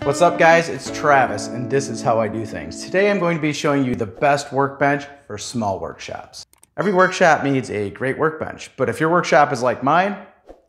What's up guys, it's Travis and this is how I do things. Today I'm going to be showing you the best workbench for small workshops. Every workshop needs a great workbench, but if your workshop is like mine,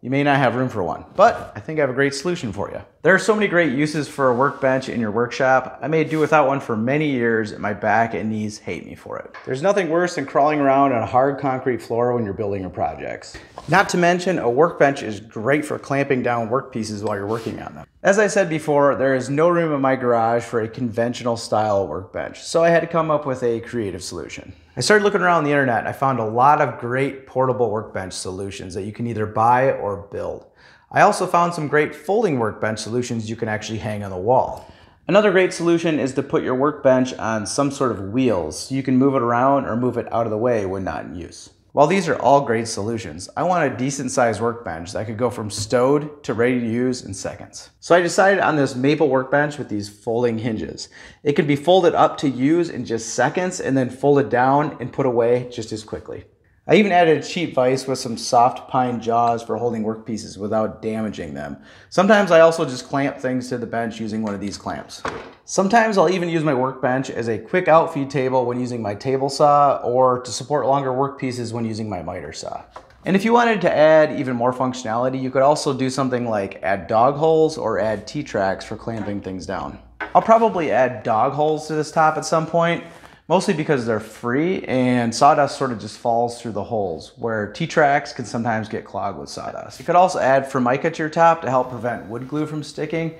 you may not have room for one, but I think I have a great solution for you. There are so many great uses for a workbench in your workshop. I may do without one for many years and my back and knees hate me for it. There's nothing worse than crawling around on a hard concrete floor when you're building your projects. Not to mention, a workbench is great for clamping down workpieces while you're working on them. As I said before, there is no room in my garage for a conventional style workbench, so I had to come up with a creative solution. I started looking around the internet and I found a lot of great portable workbench solutions that you can either buy or build. I also found some great folding workbench solutions you can actually hang on the wall. Another great solution is to put your workbench on some sort of wheels so you can move it around or move it out of the way when not in use. While these are all great solutions, I want a decent sized workbench that could go from stowed to ready to use in seconds. So I decided on this maple workbench with these folding hinges. It can be folded up to use in just seconds and then folded down and put away just as quickly. I even added a cheap vise with some soft pine jaws for holding workpieces without damaging them. Sometimes I also just clamp things to the bench using one of these clamps. Sometimes I'll even use my workbench as a quick outfeed table when using my table saw or to support longer workpieces when using my miter saw. And if you wanted to add even more functionality, you could also do something like add dog holes or add T-tracks for clamping things down. I'll probably add dog holes to this top at some point, mostly because they're free and sawdust sort of just falls through the holes, where T-tracks can sometimes get clogged with sawdust. You could also add Formica to your top to help prevent wood glue from sticking,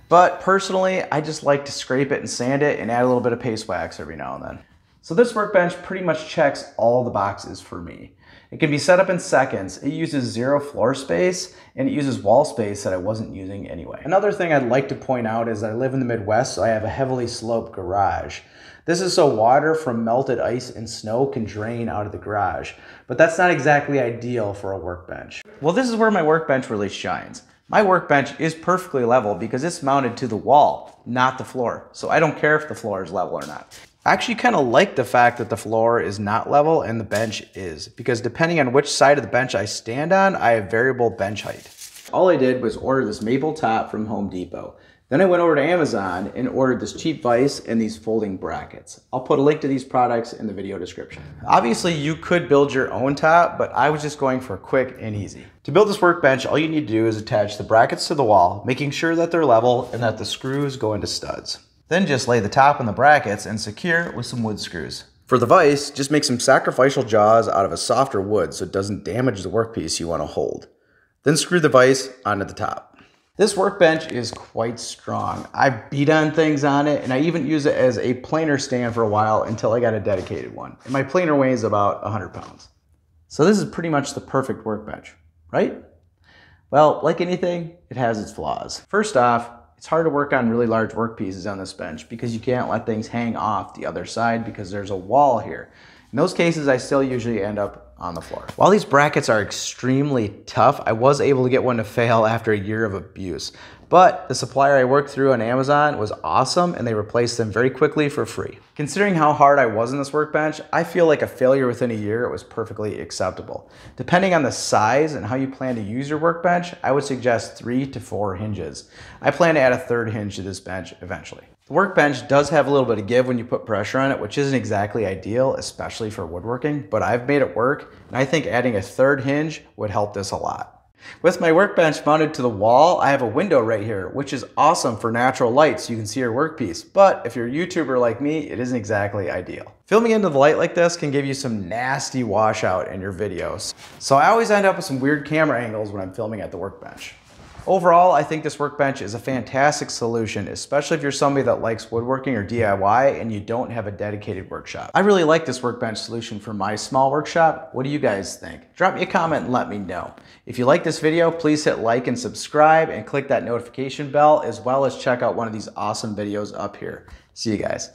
but personally, I just like to scrape it and sand it and add a little bit of paste wax every now and then. So this workbench pretty much checks all the boxes for me. It can be set up in seconds, it uses zero floor space, and it uses wall space that I wasn't using anyway. Another thing I'd like to point out is I live in the Midwest, so I have a heavily sloped garage. This is so water from melted ice and snow can drain out of the garage, but that's not exactly ideal for a workbench. Well, this is where my workbench really shines. My workbench is perfectly level because it's mounted to the wall, not the floor, so I don't care if the floor is level or not. I actually kind of like the fact that the floor is not level and the bench is, because depending on which side of the bench I stand on, I have variable bench height. All I did was order this maple top from Home Depot. Then I went over to Amazon and ordered this cheap vise and these folding brackets. I'll put a link to these products in the video description. Obviously you could build your own top, but I was just going for quick and easy. To build this workbench, all you need to do is attach the brackets to the wall, making sure that they're level and that the screws go into studs. Then just lay the top on the brackets and secure with some wood screws. For the vise, just make some sacrificial jaws out of a softer wood so it doesn't damage the workpiece you want to hold. Then screw the vise onto the top. This workbench is quite strong. I beat on things on it and I even use it as a planer stand for a while until I got a dedicated one. And my planer weighs about 100 pounds. So this is pretty much the perfect workbench, right? Well, like anything, it has its flaws. First off, it's hard to work on really large workpieces on this bench because you can't let things hang off the other side because there's a wall here. In those cases, I still usually end up on the floor. While these brackets are extremely tough, I was able to get one to fail after a year of abuse. But the supplier I worked through on Amazon was awesome and they replaced them very quickly for free. Considering how hard I was on this workbench, I feel like a failure within a year was perfectly acceptable. Depending on the size and how you plan to use your workbench, I would suggest 3 to 4 hinges. I plan to add a third hinge to this bench eventually. The workbench does have a little bit of give when you put pressure on it, which isn't exactly ideal, especially for woodworking, but I've made it work, and I think adding a third hinge would help this a lot. With my workbench mounted to the wall, I have a window right here, which is awesome for natural light so you can see your workpiece, but if you're a YouTuber like me, it isn't exactly ideal. Filming into the light like this can give you some nasty washout in your videos, so I always end up with some weird camera angles when I'm filming at the workbench. Overall, I think this workbench is a fantastic solution, especially if you're somebody that likes woodworking or DIY and you don't have a dedicated workshop. I really like this workbench solution for my small workshop. What do you guys think? Drop me a comment and let me know. If you like this video, please hit like and subscribe and click that notification bell, as well as check out one of these awesome videos up here. See you guys.